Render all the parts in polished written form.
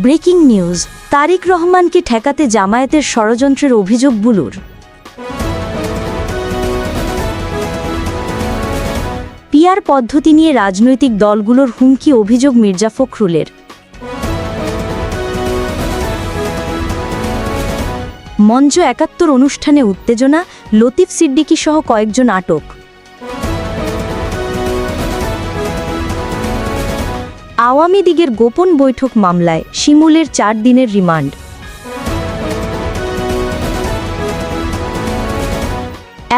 Breaking news, Tarique রহমানকে ঠেকাতে জামায়াতের ষড়যন্ত্রের অভিযোগ বুলুর। পিআর পদ্ধতি নিয়ে রাজনৈতিক দলগুলোর হুমকি, অভিযোগ মির্জা ফখরুলের। মঞ্চ ৭১ অনুষ্ঠানে উত্তেজনা, লতিফ সিদ্দিকী সহ কয়েকজন আটক। আওয়ামী লীগের গোপন বৈঠক মামলায় শিমুলের ৪ দিনের রিমান্ড।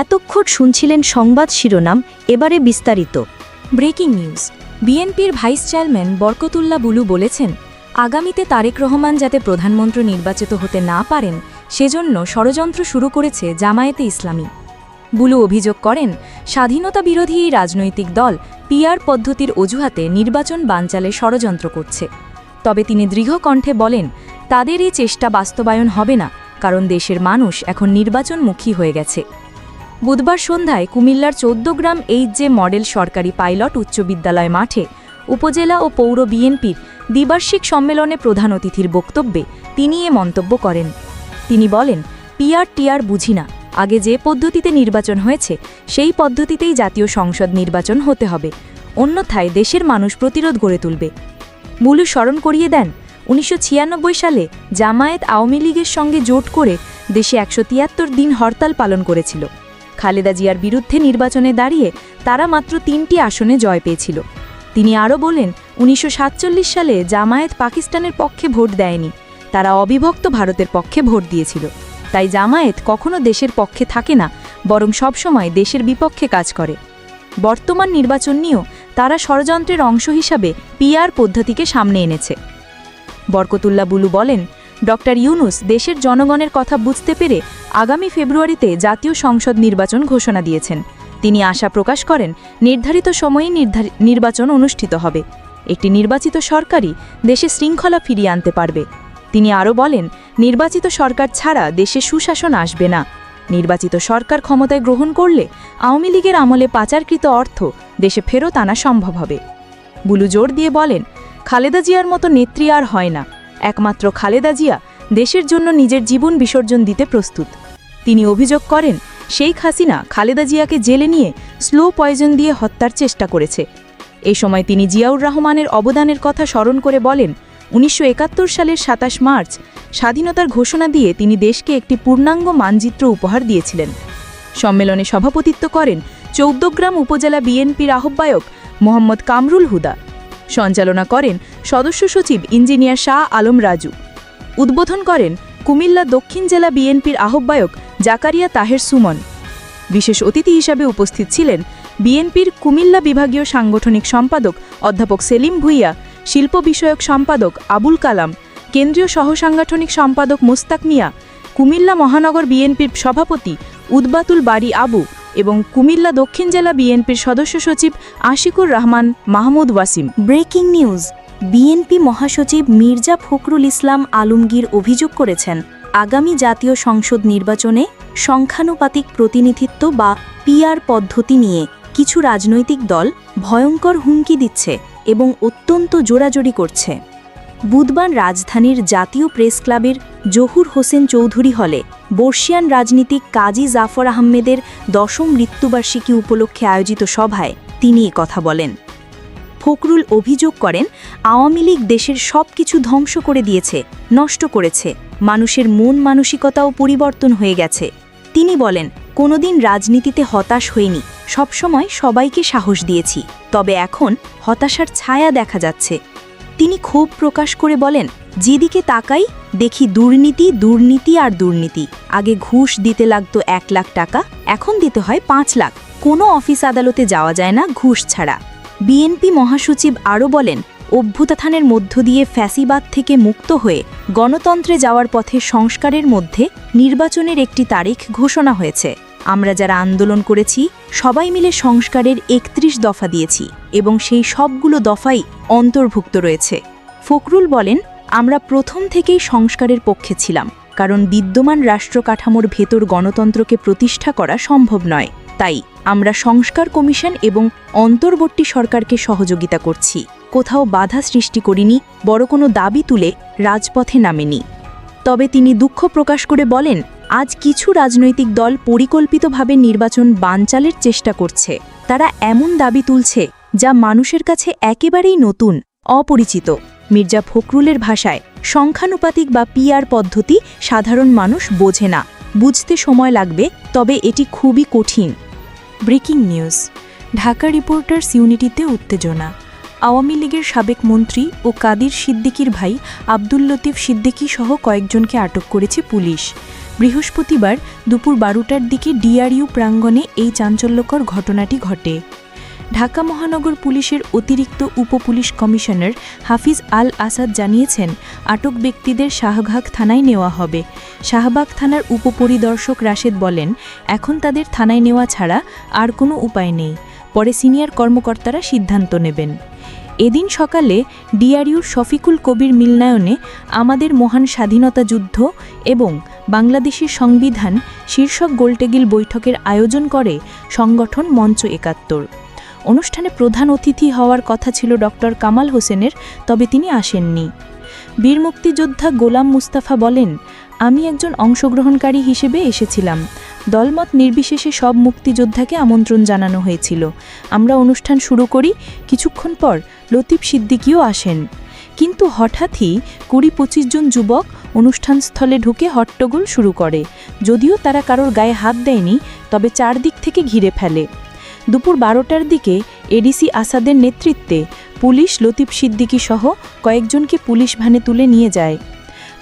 এতক্ষণ শুনছিলেন সংবাদ শিরোনাম, এবারে বিস্তারিত। Breaking news. বিএনপির ভাইস চেয়ারম্যান বরকতুল্লাহ বুলু বলেছেন, আগামীতে তারেক রহমান যাতে প্রধানমন্ত্রী নির্বাচিত হতে না পারেন সেজন্য ষড়যন্ত্র শুরু করেছে জামায়াতে ইসলামী। বুলু অভিযোগ করেন, স্বাধীনতা বিরোধী এই রাজনৈতিক দল পিআর পদ্ধতির অজুহাতে নির্বাচন বানচালে ষড়যন্ত্র করছে। তবে তিনি দৃঢ় কণ্ঠে বলেন, তাদের এই চেষ্টা বাস্তবায়ন হবে না, কারণ দেশের মানুষ এখন নির্বাচনমুখী হয়ে গেছে। বুধবার সন্ধ্যায় কুমিল্লার ১৪ গ্রাম এইচজে মডেল সরকারি পাইলট উচ্চ বিদ্যালয় মাঠে উপজেলা ও পৌর বিএনপির দ্বিবার্ষিক সম্মেলনে প্রধান অতিথির বক্তব্যে তিনি এ মন্তব্য করেন। তিনি বলেন, পিআর বুঝি না, আগে যে পদ্ধতিতে নির্বাচন হয়েছে সেই পদ্ধতিতেই জাতীয় সংসদ নির্বাচন হতে হবে, অন্যথায় দেশের মানুষ প্রতিরোধ গড়ে তুলবে। বুলু স্মরণ করিয়ে দেন, ১৯৯৬ সালে জামায়াত আওয়ামী লীগের সঙ্গে জোট করে দেশে ১৭৩ দিন হরতাল পালন করেছিল। খালেদা জিয়ার বিরুদ্ধে নির্বাচনে দাঁড়িয়ে তারা মাত্র ৩টি আসনে জয় পেয়েছিল। তিনি আরও বলেন, ১৯৪৭ সালে জামায়াত পাকিস্তানের পক্ষে ভোট দেয়নি, তারা অবিভক্ত ভারতের পক্ষে ভোট দিয়েছিল। তাই জামায়াত কখনো দেশের পক্ষে থাকে না, বরং সবসময় দেশের বিপক্ষে কাজ করে। বর্তমান নির্বাচন নিয়েও তারা ষড়যন্ত্রের অংশ হিসাবে পিআর পদ্ধতিকে সামনে এনেছে। বরকতুল্লাহ বুলু বলেন, ড ইউনূস দেশের জনগণের কথা বুঝতে পেরে আগামী ফেব্রুয়ারিতে জাতীয় সংসদ নির্বাচন ঘোষণা দিয়েছেন। তিনি আশা প্রকাশ করেন, নির্ধারিত সময়েই নির্বাচন অনুষ্ঠিত হবে। একটি নির্বাচিত সরকারই দেশে শৃঙ্খলা ফিরিয়ে আনতে পারবে। তিনি আরও বলেন, নির্বাচিত সরকার ছাড়া দেশে সুশাসন আসবে না। নির্বাচিত সরকার ক্ষমতায় গ্রহণ করলে আওয়ামী লীগের আমলে পাচারকৃত অর্থ দেশে ফেরত আনা সম্ভব হবে। বুলু জোর দিয়ে বলেন, খালেদা জিয়ার মতো নেত্রী আর হয় না, একমাত্র খালেদা জিয়া দেশের জন্য নিজের জীবন বিসর্জন দিতে প্রস্তুত। তিনি অভিযোগ করেন, শেখ হাসিনা খালেদা জিয়াকে জেলে নিয়ে স্লো পয়জন দিয়ে হত্যার চেষ্টা করেছে। এ সময় তিনি জিয়াউর রহমানের অবদানের কথা স্মরণ করে বলেন, ১৯৭১ সালের ২৭ মার্চ স্বাধীনতার ঘোষণা দিয়ে তিনি দেশকে একটি পূর্ণাঙ্গ মানচিত্র উপহার দিয়েছিলেন। সম্মেলনে সভাপতিত্ব করেন ১৪ গ্রাম উপজেলা বিএনপির আহ্বায়ক মোহাম্মদ কামরুল হুদা। সঞ্চালনা করেন সদস্য সচিব ইঞ্জিনিয়ার শাহ আলম রাজু। উদ্বোধন করেন কুমিল্লা দক্ষিণ জেলা বিএনপির আহ্বায়ক জাকারিয়া তাহের সুমন। বিশেষ অতিথি হিসাবে উপস্থিত ছিলেন বিএনপির কুমিল্লা বিভাগীয় সাংগঠনিক সম্পাদক অধ্যাপক সেলিম ভুইয়া, শিল্প বিষয়ক সম্পাদক আবুল কালাম, কেন্দ্রীয় সহসাংগঠনিক সম্পাদক মোস্তাক মিয়া, কুমিল্লা মহানগর বিএনপির সভাপতি উদ্বাতুল বাড়ি আবু এবং কুমিল্লা দক্ষিণ জেলা বিএনপির সদস্য সচিব Ashikur Rahman Mahmud Wasim. Breaking news, BNP মহাসচিব মির্জা ফখরুল ইসলাম আলমগীর অভিযোগ করেছেন, আগামী জাতীয় সংসদ নির্বাচনে সংখ্যানুপাতিক প্রতিনিধিত্ব বা পিআর পদ্ধতি নিয়ে কিছু রাজনৈতিক দল ভয়ঙ্কর হুমকি দিচ্ছে এবং অত্যন্ত জোরাজোরি করছে। বুধবার রাজধানীর জাতীয় প্রেস ক্লাবের জহুর হোসেন চৌধুরী হলে বর্ষিয়ান রাজনীতিক কাজী জাফর আহমেদের ১০ম মৃত্যুবার্ষিকী উপলক্ষে আয়োজিত সভায় তিনি কথা বলেন। ফখরুল অভিযোগ করেন, আওয়ামী লীগ দেশের সব কিছু ধ্বংস করে দিয়েছে, নষ্ট করেছে, মানুষের মন মানসিকতাও পরিবর্তন হয়ে গেছে। তিনি বলেন, কোনোদিন রাজনীতিতে হতাশ হইনি, সবসময় সবাইকে সাহস দিয়েছি, তবে এখন হতাশার ছায়া দেখা যাচ্ছে। তিনি ক্ষোভ প্রকাশ করে বলেন, যেদিকে তাকাই দেখি দুর্নীতি, দুর্নীতি আর দুর্নীতি। আগে ঘুষ দিতে লাগতো ১ লাখ টাকা, এখন দিতে হয় ৫ লাখ। কোনো অফিস আদালতে যাওয়া যায় না ঘুষ ছাড়া। বিএনপি মহাসচিব আরও বলেন, অভ্যুত্থানের মধ্য দিয়ে ফ্যাসিবাদ থেকে মুক্ত হয়ে গণতন্ত্রে যাওয়ার পথে সংস্কারের মধ্যে নির্বাচনের একটি তারিখ ঘোষণা হয়েছে। আমরা যারা আন্দোলন করেছি সবাই মিলে সংস্কারের ৩১ দফা দিয়েছি এবং সেই সবগুলো দফাই অন্তর্ভুক্ত রয়েছে। ফখরুল বলেন, আমরা প্রথম থেকেই সংস্কারের পক্ষে ছিলাম, কারণ বিদ্যমান রাষ্ট্র কাঠামোর ভেতর গণতন্ত্রকে প্রতিষ্ঠা করা সম্ভব নয়। তাই আমরা সংস্কার কমিশন এবং অন্তর্বর্তী সরকারকে সহযোগিতা করছি, কোথাও বাধা সৃষ্টি করিনি, বড় কোনো দাবি তুলে রাজপথে নামেনি। তবে তিনি দুঃখ প্রকাশ করে বলেন, আজ কিছু রাজনৈতিক দল পরিকল্পিতভাবে নির্বাচন বানচালের চেষ্টা করছে। তারা এমন দাবি তুলছে যা মানুষের কাছে একেবারেই নতুন, অপরিচিত। মির্জা ফখরুলের ভাষায় সংখ্যানুপাতিক বা পিআর পদ্ধতি সাধারণ মানুষ বোঝে না, বুঝতে সময় লাগবে, তবে এটি খুবই কঠিন। ব্রেকিং নিউজ, ঢাকা রিপোর্টার্স ইউনিটিতে উত্তেজনা। আওয়ামী লীগের সাবেক মন্ত্রী ও কাদির সিদ্দিকীর ভাই আব্দুল লতিফ সিদ্দিকী সহ কয়েকজনকে আটক করেছে পুলিশ। বৃহস্পতিবার দুপুর 12টার দিকে ডিআরইউ প্রাঙ্গণে এই চাঞ্চল্যকর ঘটনাটি ঘটে। ঢাকা মহানগর পুলিশের অতিরিক্ত উপপুলিশ কমিশনার হাফিজ আল আসাদ জানিয়েছেন, আটক ব্যক্তিদের শাহবাগ থানায় নেওয়া হবে। শাহবাগ থানার উপপরিদর্শক রাশেদ বলেন, এখন তাদের থানায় নেওয়া ছাড়া আর কোনো উপায় নেই, পরে সিনিয়র কর্মকর্তারা সিদ্ধান্ত নেবেন। এদিন সকালে ডিআরইউর শফিকুল কবির মিলনায়নে আমাদের মহান স্বাধীনতা যুদ্ধ এবং বাংলাদেশের সংবিধান শীর্ষক গোলটেবিল বৈঠকের আয়োজন করে সংগঠন মঞ্চ ৭১। অনুষ্ঠানে প্রধান অতিথি হওয়ার কথা ছিল ডক্টর কামাল হোসেনের, তবে তিনি আসেননি। বীর মুক্তিযোদ্ধা গোলাম মুস্তাফা বলেন, আমি একজন অংশগ্রহণকারী হিসেবে এসেছিলাম। দলমত নির্বিশেষে সব মুক্তিযোদ্ধাকে আমন্ত্রণ জানানো হয়েছিল। আমরা অনুষ্ঠান শুরু করি, কিছুক্ষণ পর লতিফ সিদ্দিকীও আসেন। কিন্তু হঠাৎই ২০-২৫ জন যুবক অনুষ্ঠানস্থলে ঢুকে হট্টগোল শুরু করে। যদিও তারা কারোর গায়ে হাত দেয়নি, তবে চারদিক থেকে ঘিরে ফেলে। দুপুর 12টার দিকে এডিসি আসাদের নেতৃত্বে পুলিশ লতিফ সিদ্দিকী সহ কয়েকজনকে পুলিশ ভ্যানে তুলে নিয়ে যায়।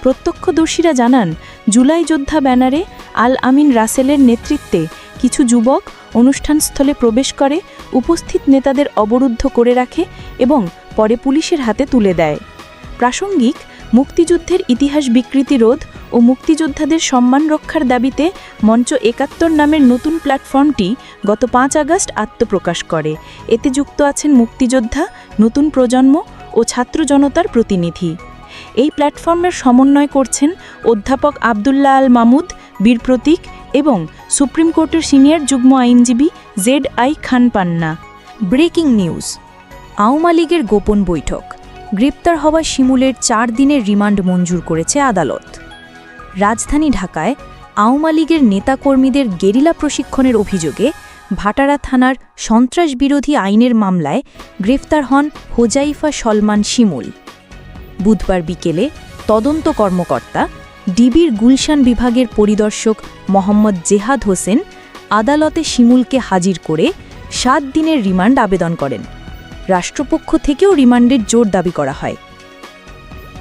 প্রত্যক্ষদর্শীরা জানান, জুলাই যোদ্ধা ব্যানারে আল আমিন রাসেলের নেতৃত্বে কিছু যুবক অনুষ্ঠানস্থলে প্রবেশ করে, উপস্থিত নেতাদের অবরুদ্ধ করে রাখে এবং পরে পুলিশের হাতে তুলে দেয়। প্রাসঙ্গিক মুক্তিযুদ্ধের ইতিহাস বিকৃতি রোধ ও মুক্তিযোদ্ধাদের সম্মান রক্ষার দাবিতে মঞ্চ ৭১ নামের নতুন প্ল্যাটফর্মটি গত ৫ আগস্ট আত্মপ্রকাশ করে। এতে যুক্ত আছেন মুক্তিযোদ্ধা, নতুন প্রজন্ম ও ছাত্র জনতার প্রতিনিধি। এই প্ল্যাটফর্মের সমন্বয় করছেন অধ্যাপক আবদুল্লাহ আল মামুদ, বীর প্রতীক এবং সুপ্রিম কোর্টের সিনিয়র যুগ্ম আইনজীবী ZI খান পান্না। ব্রেকিং নিউজ, আওয়ামী লীগের গোপন বৈঠক, গ্রেপ্তার হওয়া শিমুলের 4 দিনের রিমান্ড মঞ্জুর করেছে আদালত। রাজধানী ঢাকায় আওয়ামী লীগের নেতাকর্মীদের গেরিলা প্রশিক্ষণের অভিযোগে ভাটারা থানার সন্ত্রাস বিরোধী আইনের মামলায় গ্রেফতার হন হোজাইফা সলমান শিমুল। বুধবার বিকেলে তদন্ত কর্মকর্তা ডিবির গুলশান বিভাগের পরিদর্শক মোহাম্মদ জেহাদ হোসেন আদালতে শিমুলকে হাজির করে 7 দিনের রিমান্ড আবেদন করেন। রাষ্ট্রপক্ষ থেকেও রিমান্ডের জোর দাবি করা হয়।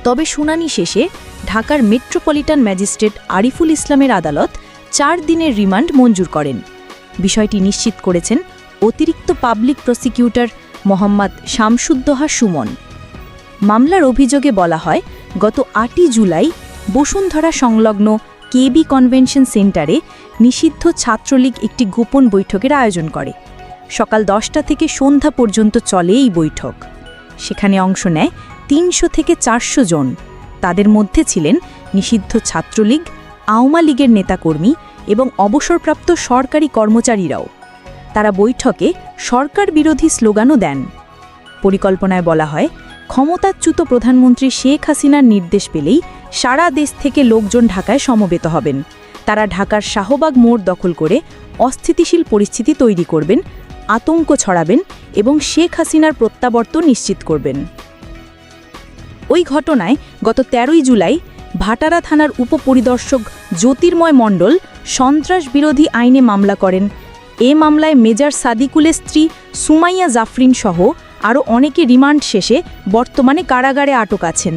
তবে শুনানি শেষে ঢাকার মেট্রোপলিটন ম্যাজিস্ট্রেট আরিফুল ইসলামের আদালত 4 দিনের রিমান্ড মঞ্জুর করেন। বিষয়টি নিশ্চিত করেছেন অতিরিক্ত পাবলিক প্রসিকিউটর মোহাম্মদ শামসুদ্দোহা সুমন। মামলার অভিযোগে বলা হয়, গত 8ই জুলাই বসুন্ধরা সংলগ্ন কেবি কনভেনশন সেন্টারে নিষিদ্ধ ছাত্রলীগ একটি গোপন বৈঠকের আয়োজন করে। সকাল 10টা থেকে সন্ধ্যা পর্যন্ত চলে এই বৈঠক। সেখানে অংশ নেয় 300 থেকে 400 জন। তাদের মধ্যে ছিলেন নিষিদ্ধ ছাত্রলীগ, আওয়ামী লীগের নেতাকর্মী এবং অবসরপ্রাপ্ত সরকারি কর্মচারীরাও। তারা বৈঠকে সরকার বিরোধী স্লোগানও দেন। পরিকল্পনায় বলা হয়, ক্ষমতাচ্যুত প্রধানমন্ত্রী শেখ হাসিনার নির্দেশ পেলেই সারা দেশ থেকে লোকজন ঢাকায় সমবেত হবেন। তারা ঢাকার শাহবাগ মোড় দখল করে অস্থিতিশীল পরিস্থিতি তৈরি করবেন, আতঙ্ক ছড়াবেন এবং শেখ হাসিনার প্রত্যাবর্তন নিশ্চিত করবেন। ওই ঘটনায় গত 13ই জুলাই ভাটারা থানার উপপরিদর্শক জ্যোতির্ময় মণ্ডল সন্ত্রাস বিরোধী আইনে মামলা করেন। এ মামলায় মেজর সাদিকুলের স্ত্রী সুমাইয়া জাফরিন সহ আরও অনেকে রিমান্ড শেষে বর্তমানে কারাগারে আটক আছেন।